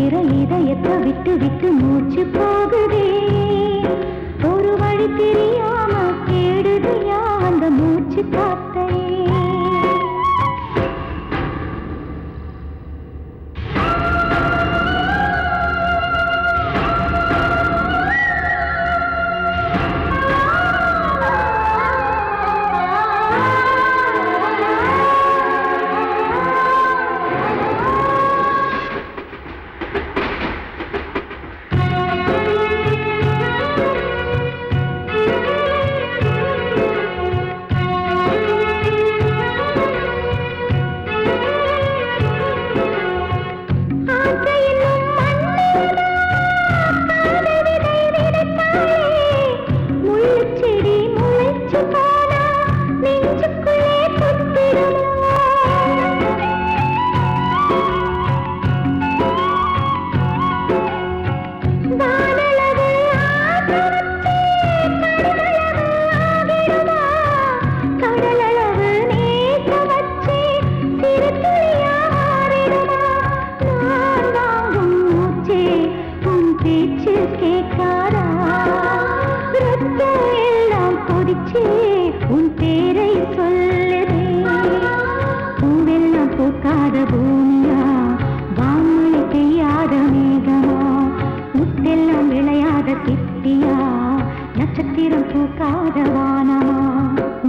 துடிக்கிற இதயத்தை விட்டு விட்டு மூச்சு போகுதே. ஒரு வழி தெரியாம தேடுதையா அந்த மூச்சு காத்தையே. நட்சத்திரம் பூக்காத வானமா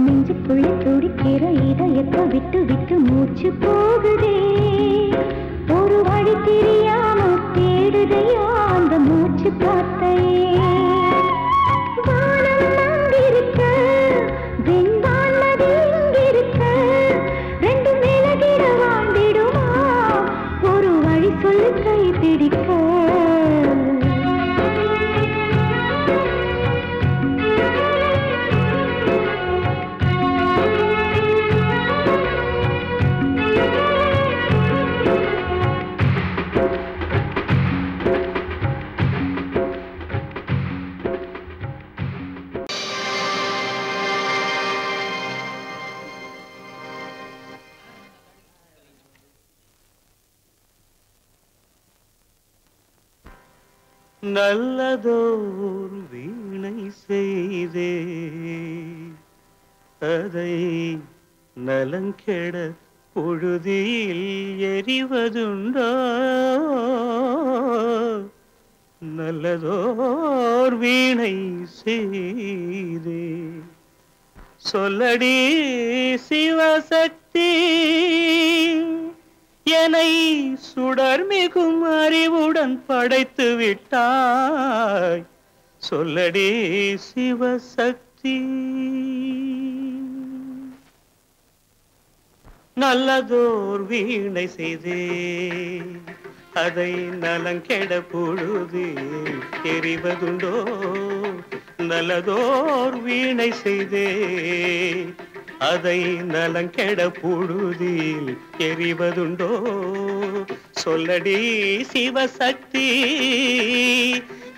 நெஞ்சுக்குள்ள துடிக்கிற இதயத்தை விட்டு விட்டு மூச்சு போகுதே. ஒரு வழி தெரியாம தேடுதையா அந்த மூச்சு காத்தையே. வானம் அங்கிருக்க வெண்பான் நதி இங்கிருக்க ரெண்டு மேலகிட வாழ்ந்திடுமா ஒரு வழி சொல்லு கை பிடிக்க. நல்லதோர் வீணை செய்தே அதை நலங்கெட பொழுதில் எறிவதுண்டோ. நல்லதோர் வீணை செய்தே சொல்லடி சிவசக்தி என்னை சுடர் மிகும் அறிவுடன் படைத்து விட்டாய். சொல்லடி சிவசக்தி. நல்லதோர் வீணை செய்தே அதை நலங்கெட பொழுது எறிவதுண்டோ. நல்லதோர் வீணை செய்தே அதை நலங்கெட பொழுதில் எறிவதுண்டோ. சொல்லடி சிவசக்தி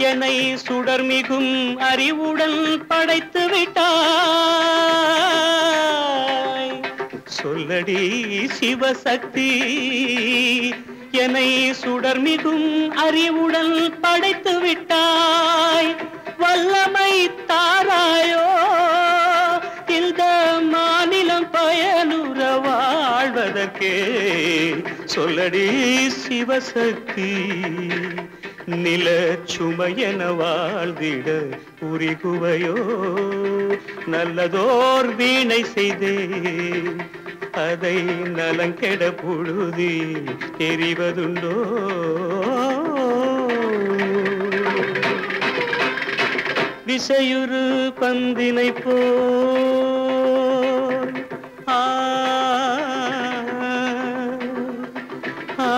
என்னை சுடர் மிகும் அறிவுடன் படைத்து விட்டாய். சொல்லடி சிவசக்தி என்னை சுடர் மிகும் அறிவுடன் படைத்து விட்டாய். வல்லமை தாராயோ இந்த மாநிலம் பயனுற வாழ்வதற்கே. சொல்லடி சிவசக்தி நில சுமையென வாழ்ந்திட உரிகுவையோ. நல்லதோர் வீணை செய்தே அதை நலங்கெட பொழுதி எறிவதுண்டோ. விசையுறு பந்தினை போல் ஆ ஆ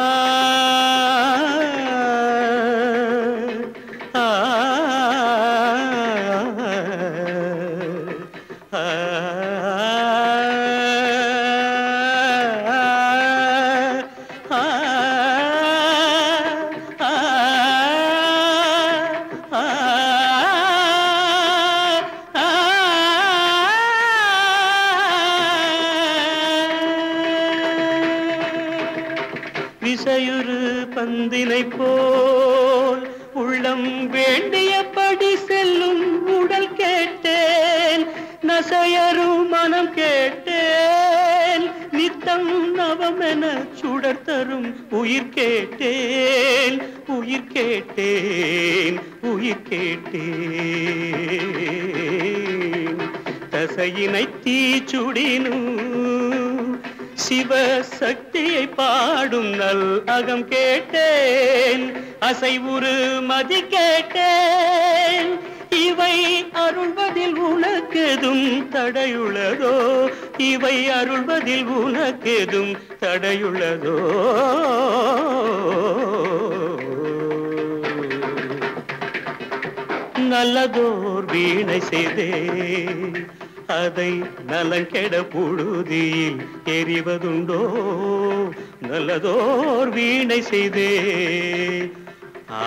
விசையுறு பந்தினை போல் உள்ளம் வேண்டியபடி செல்லும் உடல் கேட்டேன், நசையரும் மனம் கேட்டேன், நித்தம் நவமென சுடர் தரும் உயிர் கேட்டேன், உயிர் கேட்டேன், உயிர் கேட்டேன். தசையினை தீச்சுடினும் சிவசக்தியை பாடும் நல் அகம் கேட்டேன், அசைவுறு மதி கேட்டேன். இவை அருள்வதில் உனக்கெதும் தடையுள்ளதோ, இவை அருள்வதில் உனக்கெதும் தடையுள்ளதோ? நல்லதோர் வீணை செய்தே அதை நலங்கெட புழுதியில் எறிவதுண்டோ? நல்லதோர் வீணை செய்தே ஆ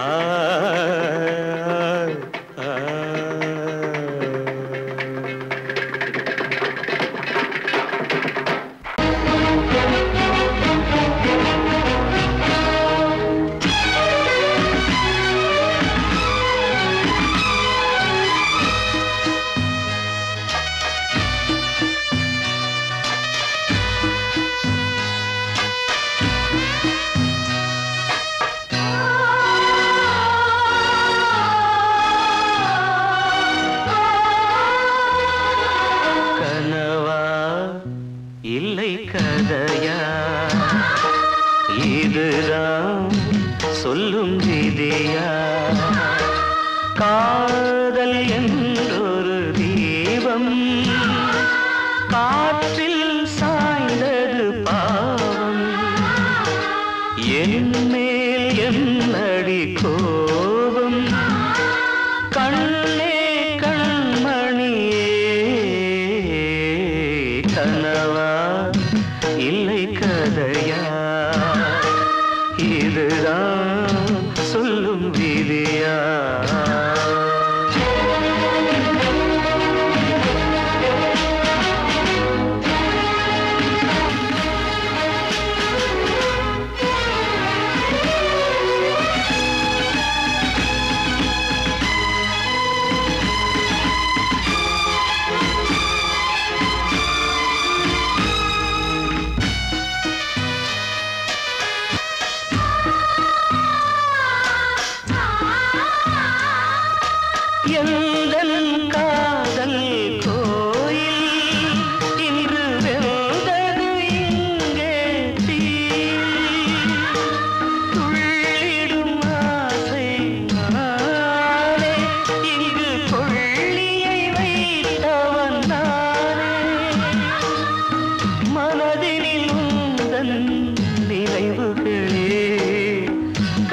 இல்லை கதையா, இதுதான் சொல்லும் விதியா? காதல் என்றொரு தீபம் காற்றில் சாய்ந்தது பாவம், என் மேல் என்னடி கோபம்? கண்ணே கண்மணியே, கனவா இல்லை கதையா, இதுதான் சொல்லும் விதியா? எந்தன் காதல் கோயில் இன்று வெந்தது இங்கே தீ, துள்ளிடும் ஆசை நானே, இங்கு கொள்ளியை வைத்தவன் நானே. மனதினில் உந்தன் நினைவுகளே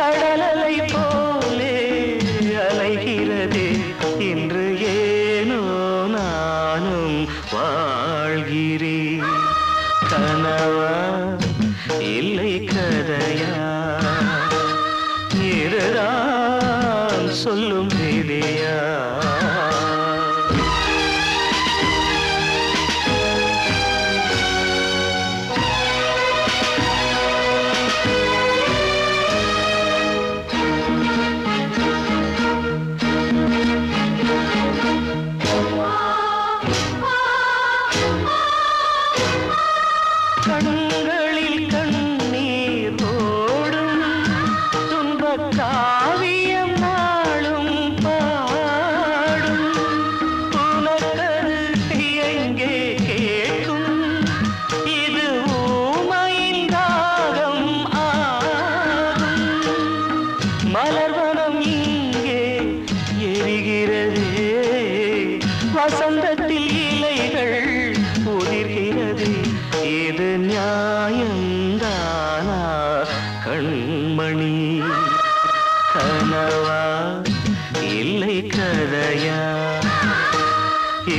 கடலலை போலே அலைகிறதே, இன்று ஏனோ நானும் வாழ்கிறேன். கனவா இல்லை கதையா, இதுதான் சொல்லும் விதியா? கண்களில் கண்ணீர் ஓடும் துன்பக் காவியம் நாளும் பாடும், உனக்கது எங்கே கேட்கும்? இது ஊமையின் தாகம் ஆகும். மலர்வனம் இங்கே எரிகிறதே, வசந்தத்தில் இலைகள் உதிர்கிறது, இது நியாயந்தானா கண்மணி? கனவா இல்லை கதையா,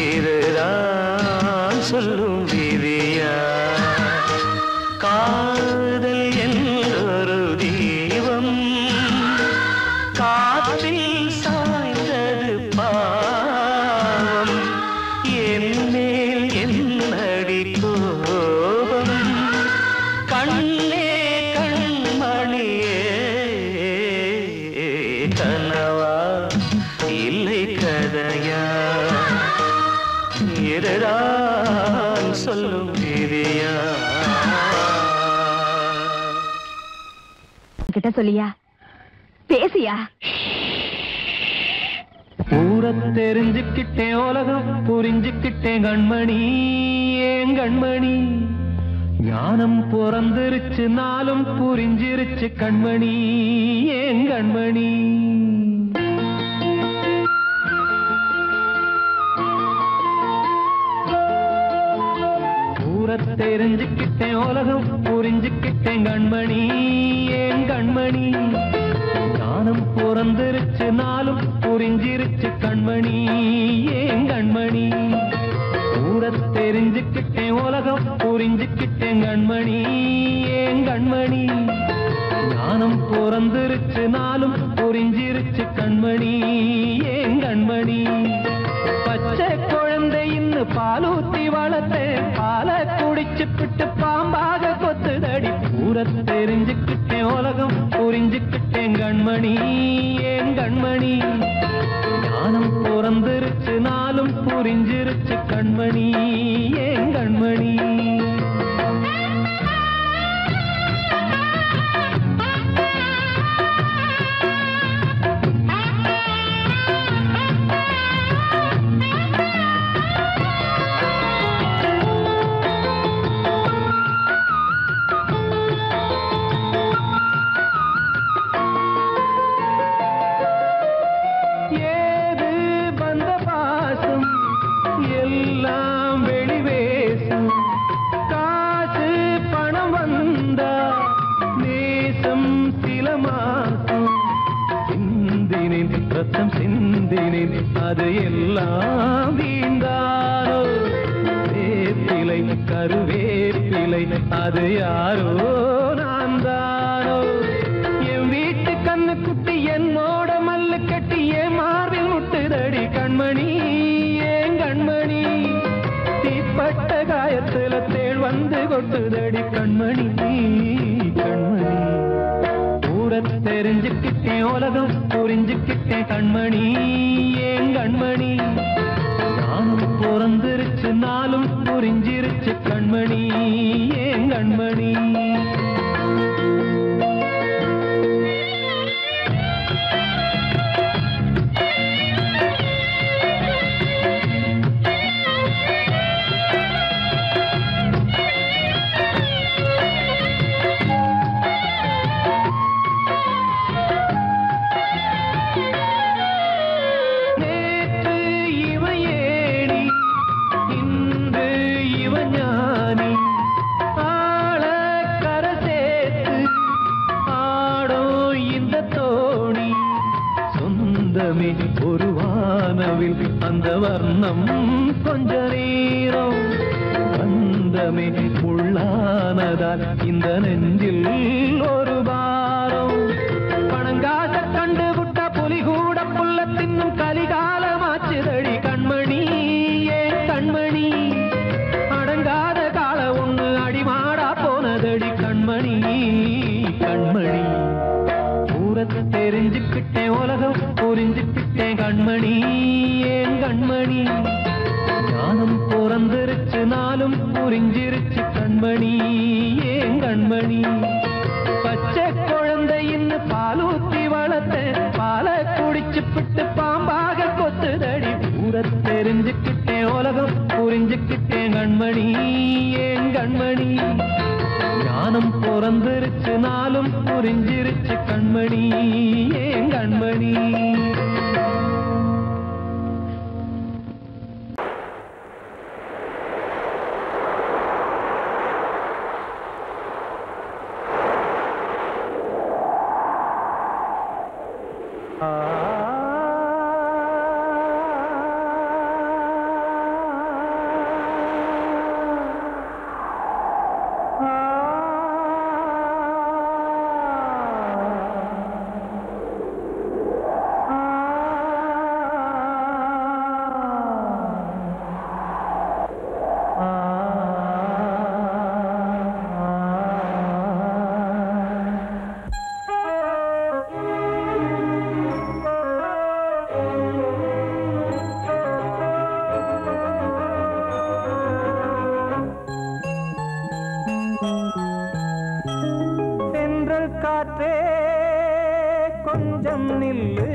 இதுதான் சொல்லும் விதியா? காதல் என்றொரு தீபம் காற்றில் சாய்ந்தது பாவம், என் மேல் என்னடி கோபம்? கண்ணே கண்மணியே, என்கிட்ட சொல்லியா? பேசியா? ஊரை தெரிஞ்சுக்கிட்டேன், உலகம் புரிஞ்சுக்கிட்டேன் கண்மணி, ஏன் கண்மணி. ஞானம் பிறந்திருச்சு, நாளும் புரிஞ்சிருச்சு கண்மணி, ஏன் கண்மணி. ஊரை தெரிஞ்சுக்கிட்டேன், உலகம் புரிஞ்சுக்கிட்டேன் கண்மணி, ஏன் கண்மணி. ஞானம் பிறந்திருச்சு, நாளும் புரிஞ்சிருச்சு கண்மணி, ஏன் கண்மணி. ஊரை தெரிஞ்சுக்கிட்டேன், உலகம் புரிஞ்சுக்கிட்டேன் கண்மணி, ஏன் கண்மணி. ஞானம் பிறந்திருச்சு, நாளும் புரிஞ்சிருச்சு கண்மணி, ஏன் கண்மணி. பச்சை குழந்தை இன்னும் பாலூத்தி வளர்த்தேன், பாலை குடிச்சுப்பிட்டு பாம்பாக கொத்துதடி. ஊரை தெரிஞ்சுக்கிட்டேன், உலகம் புரிஞ்சுக்கிட்டேன் கண்மணி, ஏன் கண்மணி. ஞானம் பிறந்திருச்சு, நாளும் புரிஞ்சிருச்சு கண்மணி, ஏன் கண்மணி. ரத்தம் சிந்தினேன், அது எல்லாம் வீண்டாரோ. வேப்பிலை கருவேப்பிலை, அது யாரோ நான் தானோ. என் வீட்டு கண்ணு குட்டி என்னோட மல்லு கட்டி என் மார்பில் முட்டுதடி கண்மணி, ஏன் கண்மணி. தீப்பட்ட காயத்துல தேள் வந்து கொட்டுதடி கண்மணி, கண்மணி. ஊரை தெரிஞ்சுக்கிட்டேன், உலகம் புரிஞ்சுக்கிட்டேன் கண்மணி, ஏன் கண்மணி. ஞானம் பிறந்திருச்சு, நாளும் புரிஞ்சிருச்சு கண்மணி, ஏன் கண்மணி. ஒரு வானவில் அந்த வர்ணம் கொஞ்ச நேரம் வந்தமே உள்ளானதால் இந்த நெஞ்சில் ஒரு பாரம். பணங்காச கண்டு விட்ட புலி கூட புல்ல தின்னும் கலிகாலமாச்சுதடி கண்மணி, ஏன் கண்மணி. அடங்காத கால ஒண்ணு அடிமாடா போனதடி கண்மணி, கண்மணி. ஊரை தெரிஞ்சுக்கிட்டேன், உலகம் புரிஞ்சுக்கிட்டேன் கண்மணி, ஏன் கண்மணி. ஞானம் பிறந்திருச்சு, நாளும் புரிஞ்சிருச்சு கண்மணி, ஏன் கண்மணி. பச்சை குழந்தை இன்னும் பாலூத்தி வளர்த்தேன், பாலை குடிச்சுப்பிட்டு பாம்பாக கொத்துதடி. ஊரை தெரிஞ்சுக்கிட்டேன், உலகம் புரிஞ்சுக்கிட்டேன் கண்மணி, ஏன் கண்மணி. ஞானம் பிறந்திருச்சு, நாளும் புரிஞ்சிருச்சு கண்மணி, ஏன் கண்மணி. காற்றே கொஞ்சம் நில்லு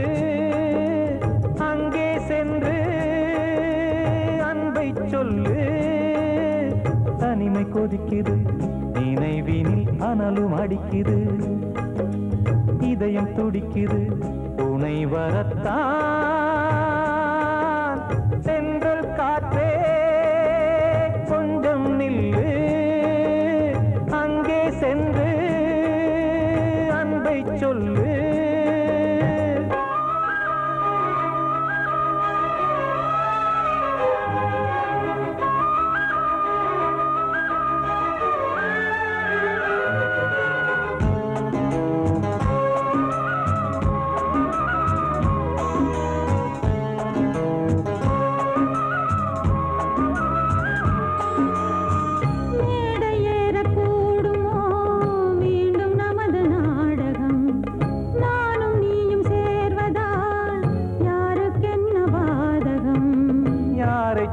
அங்கே சென்று அன்பை சொல்லு தனிமை கொதிக்குது நினைவினில் அனலும் அடிக்குது இதயம் துடிக்குது துணை வரத்தான் சென்றல் காற்றே கொஞ்சம் நில்லு அங்கே சென்று அன்பை சொல்லு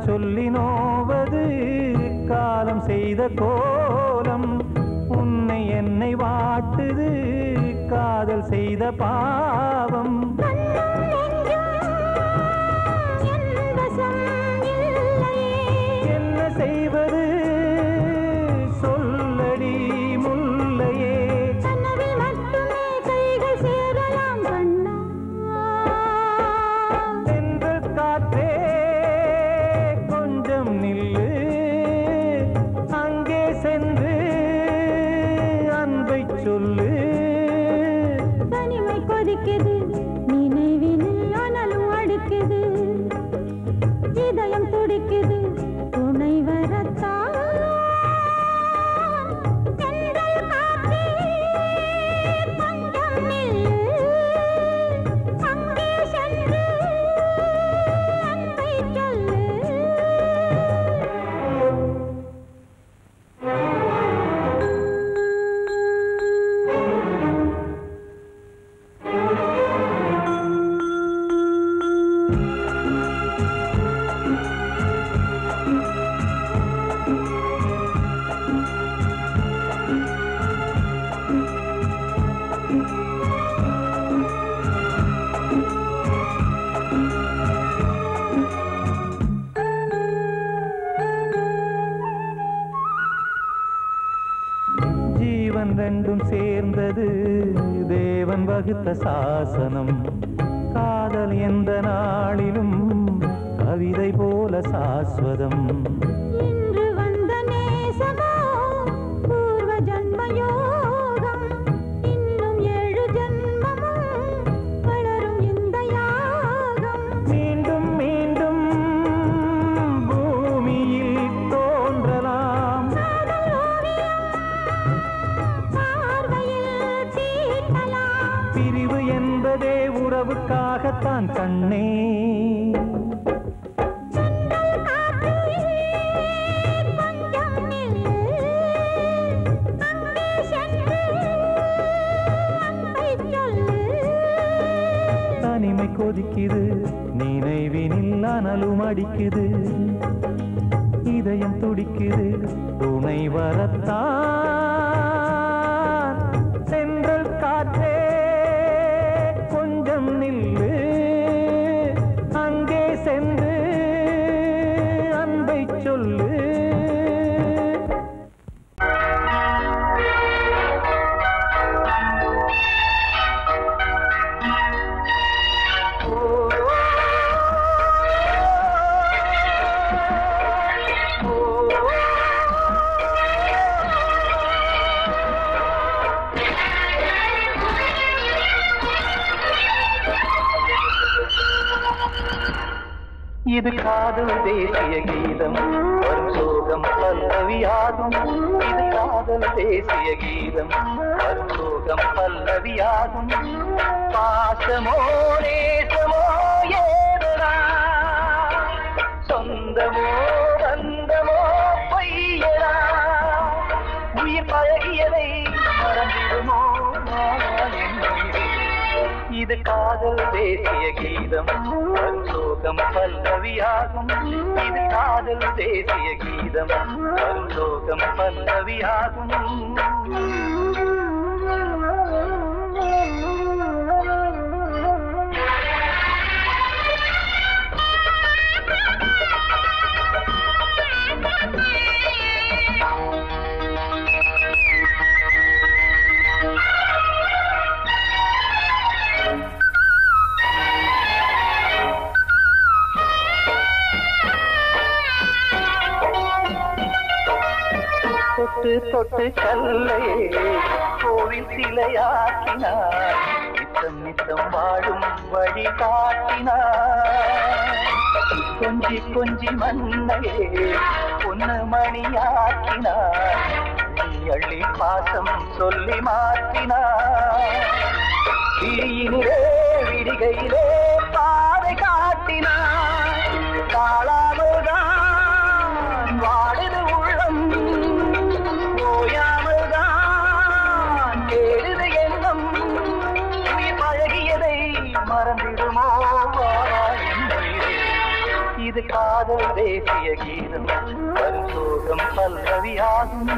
சொல்லினோவது காலம் செய்த கோலம் உன்னை என்னை வாட்டுது காதல் செய்த பாவம் என்ன செய்வது சொல்லடி முல்லையே சென்றல் காற்றே நில்லு அங்கே சென்று அன்பை சொல்லு தனிமை கொதிக்குது நினைவினில் அனலும் அடிக்குது இதயம் துடிக்குது துணை வரத்தான் சென்றல் காற்றே கொஞ்சம் நில்லு அங்கே சென்று அன்பை சொல்லு ஜீவன் ரெண்டும் சேர்ந்தது தேவன் வகுத்த சாசனம் காதல் எந்த நாளிலும் கவிதை போல சாஸ்வதம் இன்று வந்த நேசமோ பூர்வ ஜன்மயோகம் இன்னும் 7 ஜன்மமும் வளரும் இந்த யாகம் மீண்டும் மீண்டும் பூமியில் தோன்றலாம் பிரிவு என்பதே உறவுக்காகத்தான் கண்ணே தனிமை கொதிக்குது நினைவினில் அனலும் அடிக்குது இதயம் துடிக்குது துணை வரத்தான் சென்றல் காற்றே கொஞ்சம் நில்லு அங்கே சென்று அன்பை சொல்லு இது காதல் தேசிய கீதம் வரும் சோகம் பல்லவியாகும் இது காதல் தேசிய கீதம் வரும் சோகம் பல்லவியாகும் பாசமோ நேசமோ ஏதரா சொந்தமோ பந்தமோ பொய்யரா உயிர் பழகியதை மறந்திடுமோ இது காதல் தேசிய கீதம் வரும் சோகம் பல்லவியாகும் இது காதல் தேசிய கீதம் வரும் சோகம் பல்லவியாகும் தொட்டு கல்லையே கோவில் சிலையாக்கினார் நித்தம் நித்தம் வாழும் வழி காட்டினார் கொஞ்சி கொஞ்சி மண்ணையே பொன்னு மணியாக்கினார் அள்ளி பாசம் சொல்லி மாற்றினார் தீயினிலே விடிகையிலே பாதை காட்டினார் காளாமல்தான் வாடுது உள்ளம் ஓயாமல்தான் கேடுது எண்ணம் உயிர் பழகியதை மறந்திடுமோ இது காதல் தேசிய கீதம் பரிசோகம் பல்லவியாகும்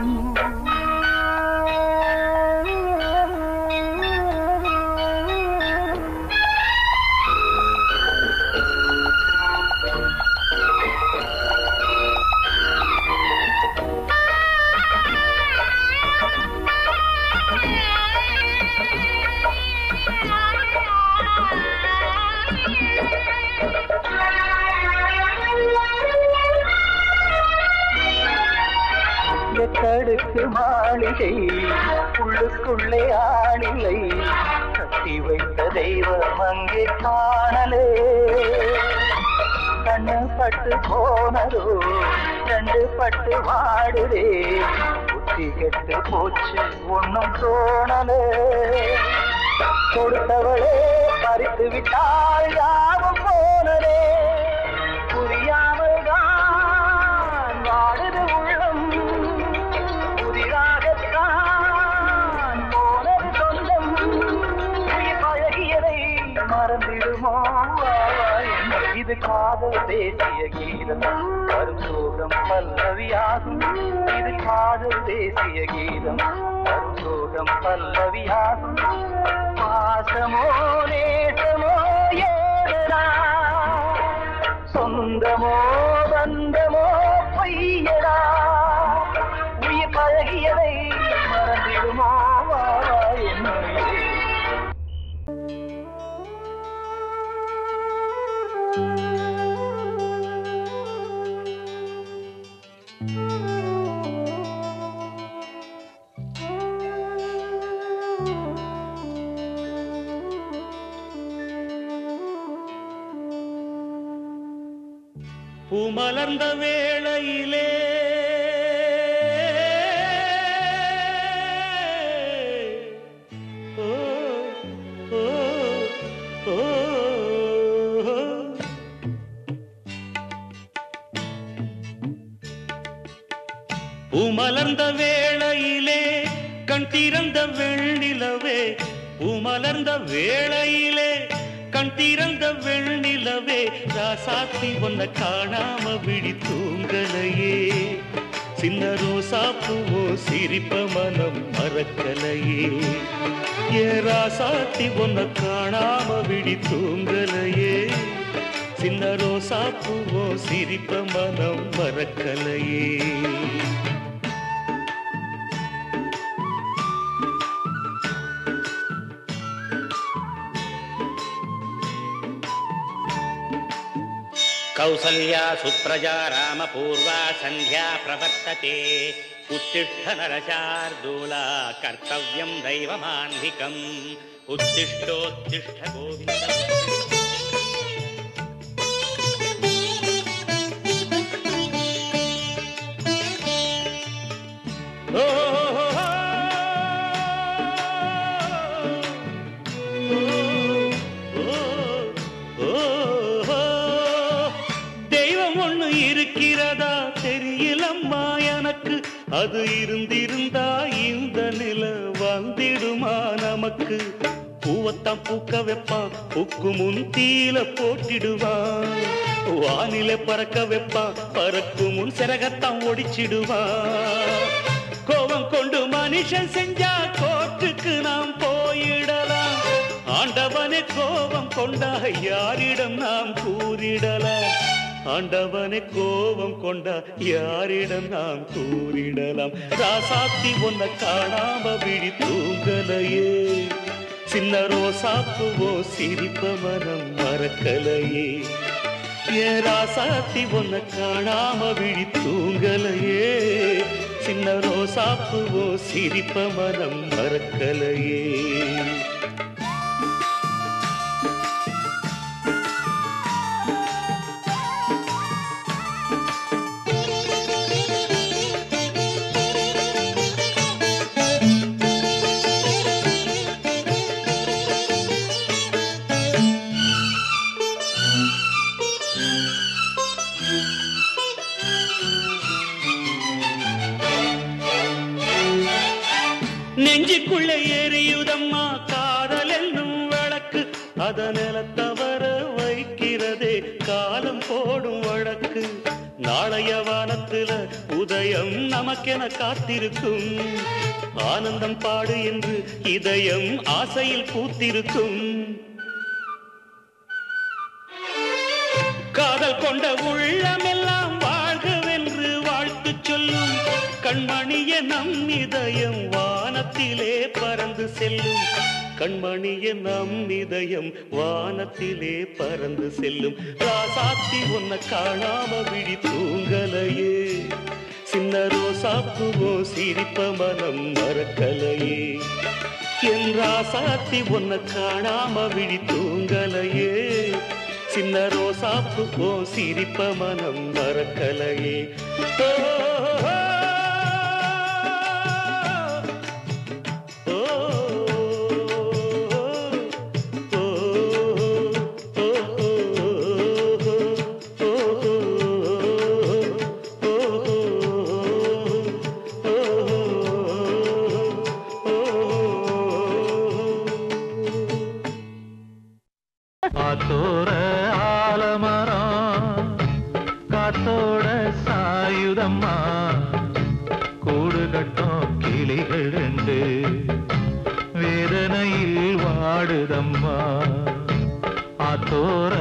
கடுக்கு மாளிகை உள்ளுக்குள்ளே ஆளிலை கட்டி வைத்த தெய்வம் அங்கே காணலே கண்ணு பட்டு போனதோ கண்டு பட்டு வாடுதே புத்தி கெட்டு போச்சு ஒன்னும் தோணலே கொடுத்தவளே பறித்து விட்டால் யாவும் போனதே புரியாமல் தான் வாடுது உள்ளம் புதிராகத்தான் போனது சொந்தம் உயிர் பழகியதை மறந்திடுமோ இது காதல் தேசிய கீதம் வரும் சோகம் பல்லவியாகும் இது காதல் தேசிய கீதம் வரும் சோகம் பல்லவியாகும் பாசமோ நேசமோ ஏதா சொந்தமோ பந்தமோ பொய்யடா உயிர் பழகியதை மறந்திடுமோ என்ன பூமலர்ந்த வேளையிலே பூமலர்ந்த வேளையிலே கண் திறந்த வெண்ணிலவே பூமலர்ந்த வேளையிலே கண் திறந்த வெண்ணிலவே ராசாத்தி ஒன்ன காணாம விழி தூங்கலையே சின்ன ரோசா பூவோ சிரிப்ப மனம் மறக்கலையே ஏ ராசாத்தி ஒன்ன காணாம விழி தூங்கலையே சின்ன ரோசா பூவோ சிரிப்ப மனம் மறக்கலையே कौसल्या सुप्रजा रामपूर्वा संध्या प्रवर्तते उत्तिष्ठ नरशार्दूला कर्तव्यं दैवमान्धिकम् उत्तिष्ठोत्तिष्ठ गोविन्द அது இருந்திருந்தா இந்த நில வந்திடுமா நமக்கு பூவத்தான் பூக்க வைப்பான் பூக்கு முன் தீல போட்டிடுவான் வானில பறக்க வைப்பான் பறக்கு முன் சிறகத்தான் ஒடிச்சிடுவான் கோபம் கொண்டு மனுஷன் செஞ்சா கோர்ட்டுக்கு நாம் போயிடலாம் ஆண்டவனே கோபம் கொண்டா யாரிடம் நாம் கூறிடலாம் ஆண்டவனே கோபம் கொண்டா யாரிடம் நாம் கூறிடலாம் ராசாத்தி ஒன்ன காணாம விழி தூங்கலையே சின்ன ரோசாப்புவோ சிரிப்ப மனம் மறக்கலையே ஏ ராசாத்தி ஒன்ன காணாம விழி தூங்கலையே சின்ன ரோசாப்பூவோ சிரிப்ப மனம் மறக்கலையே. நெஞ்சுக்குள்ளே எரியுதம்மா காதல் என்னும் வழக்கு, அதனால தவற வைக்கிறதே காலம் போடும் வழக்கு. நாளைய வானத்துல உதயம் நமக்கென காத்திருக்கும், ஆனந்தம் பாடு என்று இதயம் ஆசையில் பூத்திருக்கும். காதல் கொண்ட உள்ளமெல்லாம் வாழ்கவென்று வாழ்த்து சொல்லும், கண்மணிய நம் இதயம் வானத்திலே பறந்து செல்லும். கண்மணிய நம் இதயம் வானத்திலே பறந்து செல்லும். ராசாத்தி உன்னை காணாம விழி தூங்கலையே, சின்ன ரோசாப்பூவோ சிரிப்ப மனம் மறக்கலையே. என் ராசாத்தி உன்னை காணாம விழி தூங்கலையே, சின்ன ரோசாப்பூவோ சிரிப்ப மனம் மறக்கலையே. காத்தோட ஆலமரம் காத்தோட சாயுதம்மா, கூடு கட்டும் கிளிகள் ரெண்டு வேதனையில் வாடுதம்மா. ஆத்தோர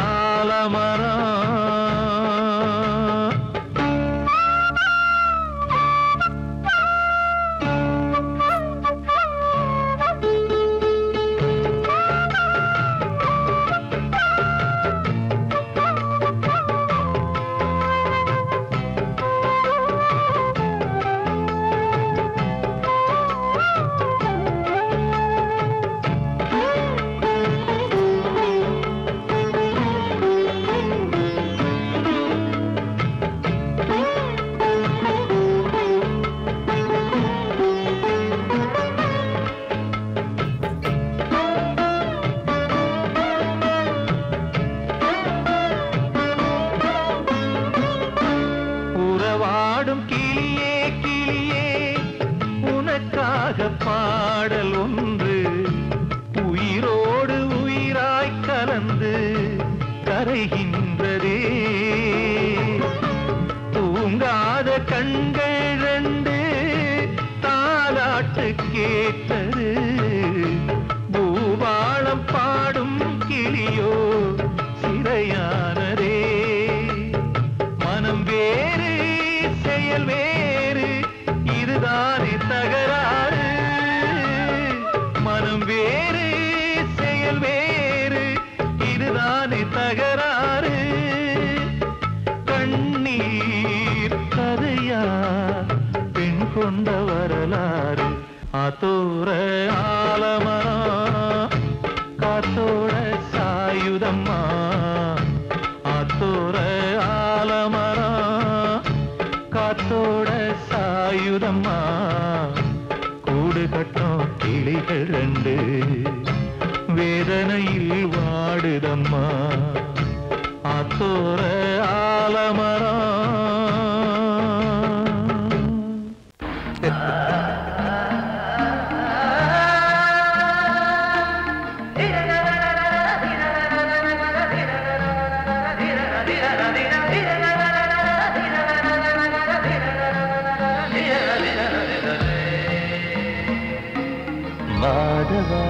ஆலமரம் பாடல் ஒன்று உயிரோடு உயிராய் கலந்து கரைகின்றதே. தூங்காத கண்கள் ரெண்டு தாலாட்டு கேட்டது, பூபாளம் பாடும் கிளியோ சிறையானதே. மனம் வேறு செயல் வேறு இதுதானே தகராறு, மனம் வேறு செயல் வேறு இதுதானே தகராறு. கண்ணீர் கதையா பெண் கொண்ட வரலாறு. ஆத்தோர ஆலமரம் காத்தோட சாயுதம்மா, ஆத்தோர ஆலமரம் காத்தோட சாயுதம்மா, கூடு கட்டும் கிளிகள் ரெண்டு வேதனையில் வாடுதம்மா. ஆத்தோர ஆலமரம் மாதவா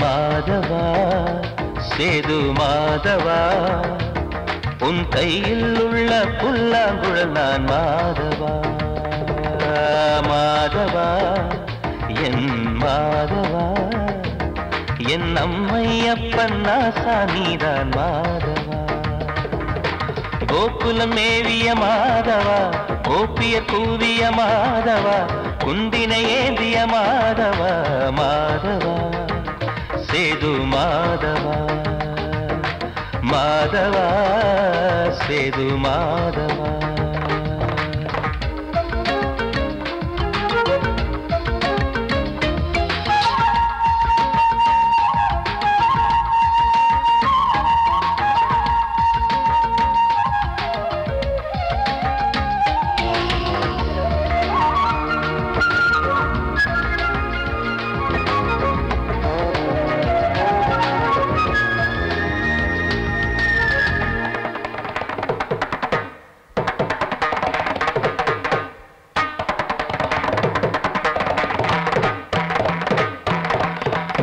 மாதவா சேது மாதவா, உன் கையில் உள்ள புல்லாங்குழல் நான் மாதவா. மாதவா என் மாதவா, என் அம்மையப்பன் நாசா நீதான் மாதவா. கோகுலம் மேவிய மாதவா, கோப்பிய கூவிய மாதவா, குந்தினை ஏந்திய மாதவா, மாதவா சேது மாதவா, மாதவா சேது மாதவா.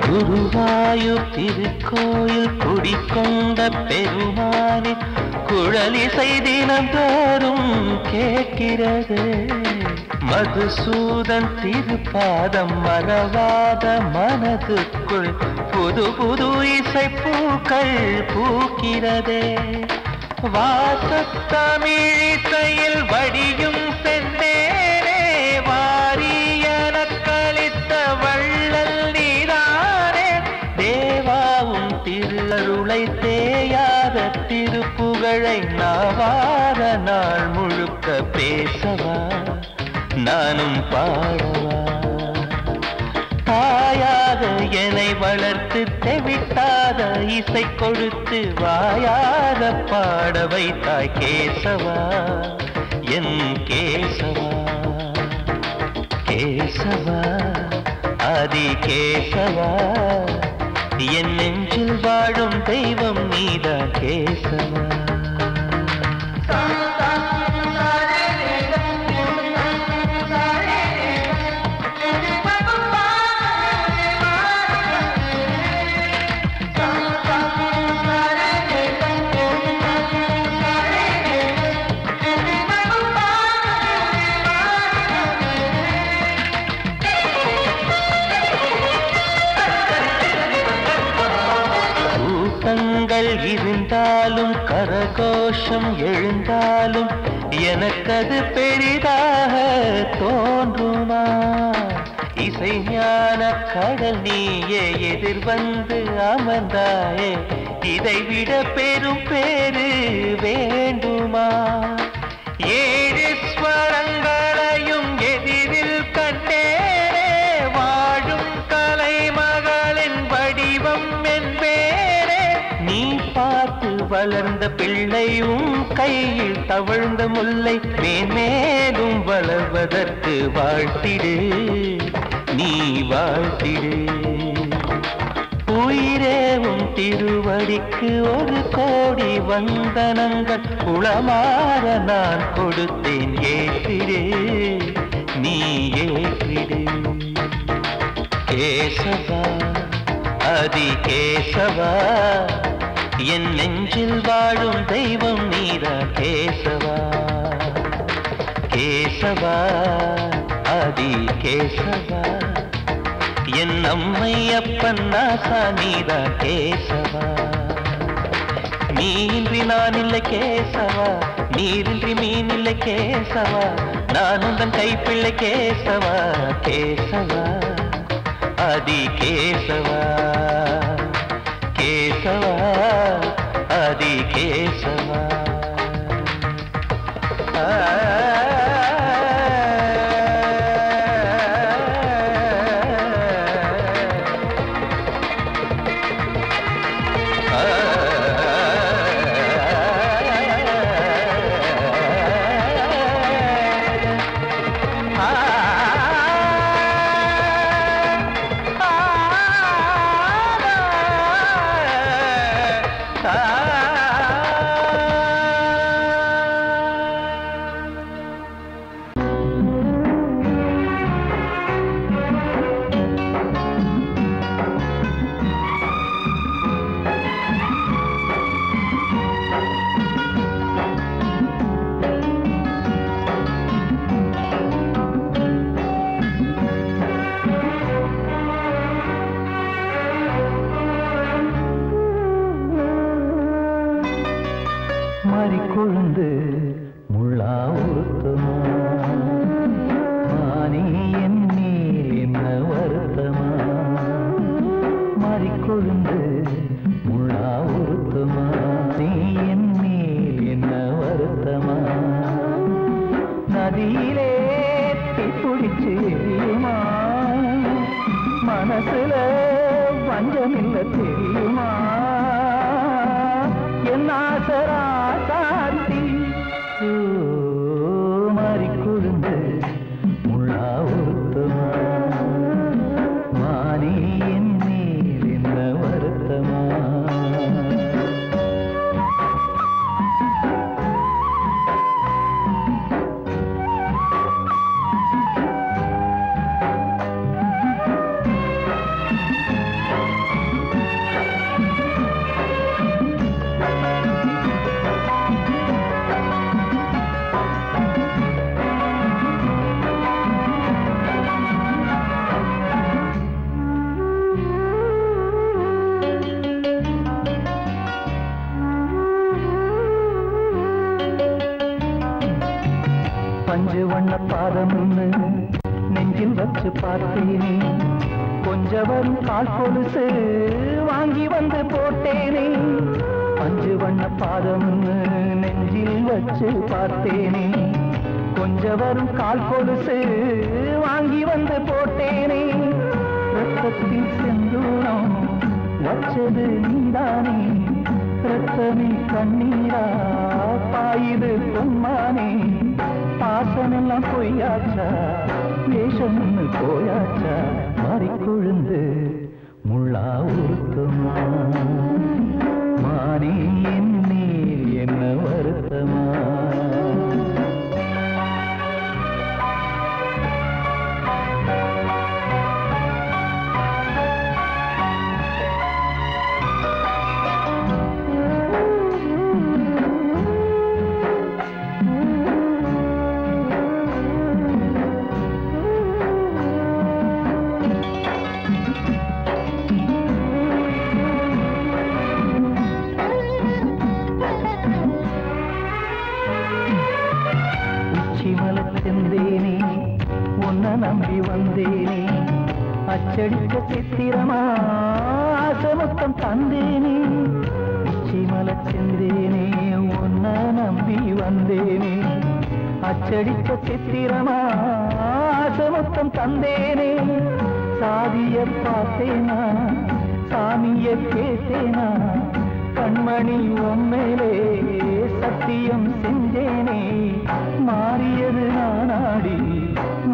குருவாயூர் திருக்கோயில் குடிக்கொண்ட பெருமானே, குழலிசை தினந்தோறும் கேட்கிறது. மதுசூதன் திருப்பாதம் மறவாத மனதுக்குள் புது புது இசைப்பூக்கள் பூக்கிறதே. வாசத்தமிழிசையில் வடியும் செந்தேனே, வாரியன கழித்த வள்ளல் நீதானே. தேவாவும் திருஅருளை தேயாத திருப்புகழை நாவார நாள் முழுக்க பேசவா, நானும் பாடவா. தாயாக என்னை வளர்த்து தெவிட்டாத இசை கொடுத்து வாயார பாட வைத்தாய் கேசவா, என் கேசவா. கேசவா ஆதி கேசவா, என் நெஞ்சில் வாழும் தெய்வம் நீதான் கேசவா. இருந்தாலும் கரகோஷம் எழுந்தாலும் எனக்கது பெரிதாக தோன்றுமா. இசை ஞான கடல் நீயே எதிர்வந்து அமர்ந்தாயே, இதைவிட பெரும் பேரு வேண்டுமா. ஏழு ஸ்வரங்களையும் எதிரில் கண்டேனே, வாழும் கலைமகளின் வடிவம் என்பேனே. நீ பார்த்து வளர்ந்த பிள்ளையும் கையில் தவழ்ந்த முல்லை, மேன்மேலும் வளர்வதற்கு வாழ்த்திடு, நீ வாழ்த்திடு. உயிரேவும் திருவடிக்கு ஒரு கோடி வந்தனங்கள் உளமாற நான் கொடுத்தேன், ஏற்றிடு, நீ ஏற்றிடு. கேசவா ஆதி கேசவா, என் நெஞ்சில் வாழும் தெய்வம் நீதான் கேசவா. கேசவா ஆதி கேசவா, என் அம்மை அப்பன் நாசா நீதான் கேசவா. நீயின்றி நான் இல்லை கேசவா, நீரின்றி மீன் இல்லை கேசவா, நான் உந்தன் கைப்பிள்ளை கேசவா. கேசவா ஆதி கேசவா, கேசவா ஆதி கேசவா. நதியிலே தீப்பிடிச்சு எரியுமா மனசுல வஞ்சமில்ல தெரியுமா என் ஆசரா சாத்தி மாறி கொழுந்து முள்ளா ஒருத்தமா மானி என் மேல் என்ன வருத்தமா பஞ்சு வண்ண பாதம்னு நெஞ்சில் வச்சு பார்த்தேனே கொஞ்சம் வரும் கால் கொலுசு வாங்கி வந்து போட்டேனே பஞ்சு வண்ண பாதம்னு நெஞ்சில் வச்சு பார்த்தேனே கொஞ்சம் வரும் கால் கொலுசு வாங்கி வந்து போட்டேனே ரத்தத்தில் செந்தூரம் வச்சது நீதானே ரத்தமே கண்ணீரா பாயுது பொன்மானே பாசமெல்லாம் பொய்யாச்சா வேஷம்னு போயாச்சா மாறி கொழுந்து முள்ளா உருத்தமா மானே என் மேல் என்ன வருத்தமா செந்தேனே உன்னை நம்பி வந்தேனே அச்சடிக்க சித்திரமா ஆசமொத்தம் தந்தேனே உச்சிமல செந்தேனே உன்னை நம்பி வந்தேனே அச்சடிக்க சித்திரமா ஆசமொத்தம் தந்தேனே சாதிய பார்த்தேனா சாமிய கேட்டேனா கண்மணி உம்மேலே சத்தியம் செஞ்சேனே மாறியது நானாடி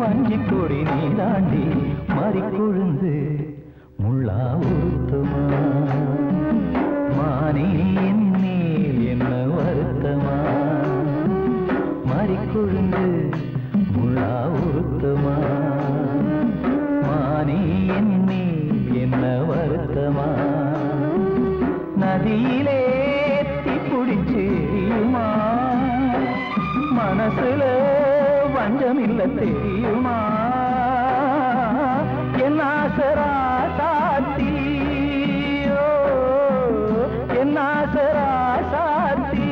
வஞ்சி கொடி நீ தாண்டி மாறி கொழுந்து முள்ளா உருத்தமா மானே என் மேல் என்ன வருத்தமா மாறி கொழுந்து முள்ளா உருத்தமா மானே என் மேல் என்ன வருத்தமா நதியிலே தீப்பிடிச்சு எரியுமா மனசுல வஞ்சமில்ல தெரியுமா என் ஆசரா சாத்தி என் ஆசரா சாத்தி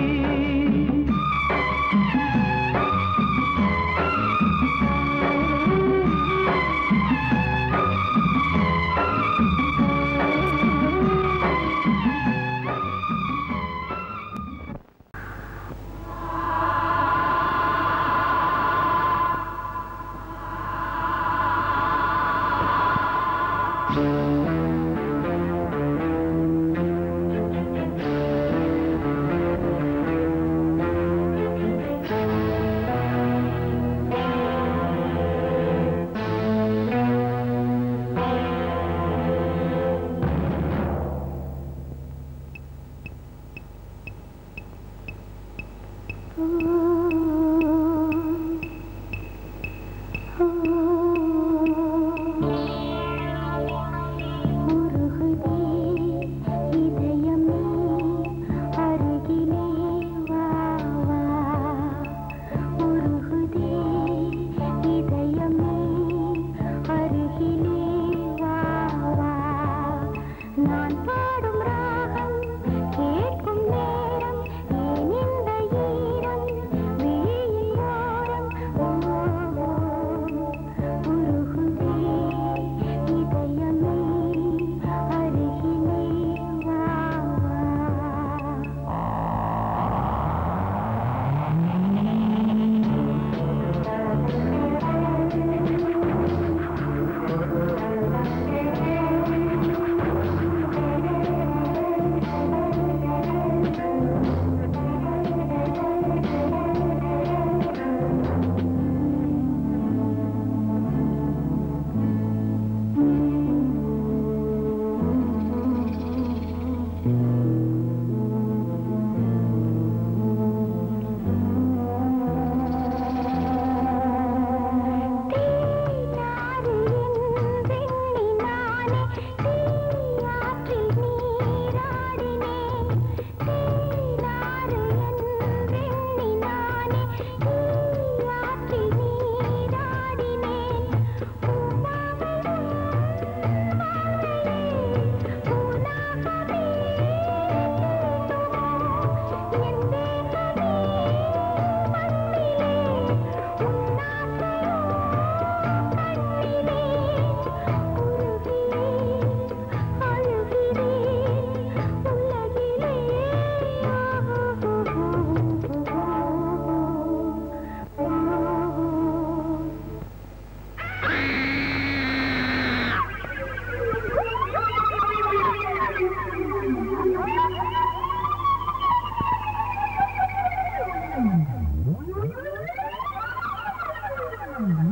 Thank you.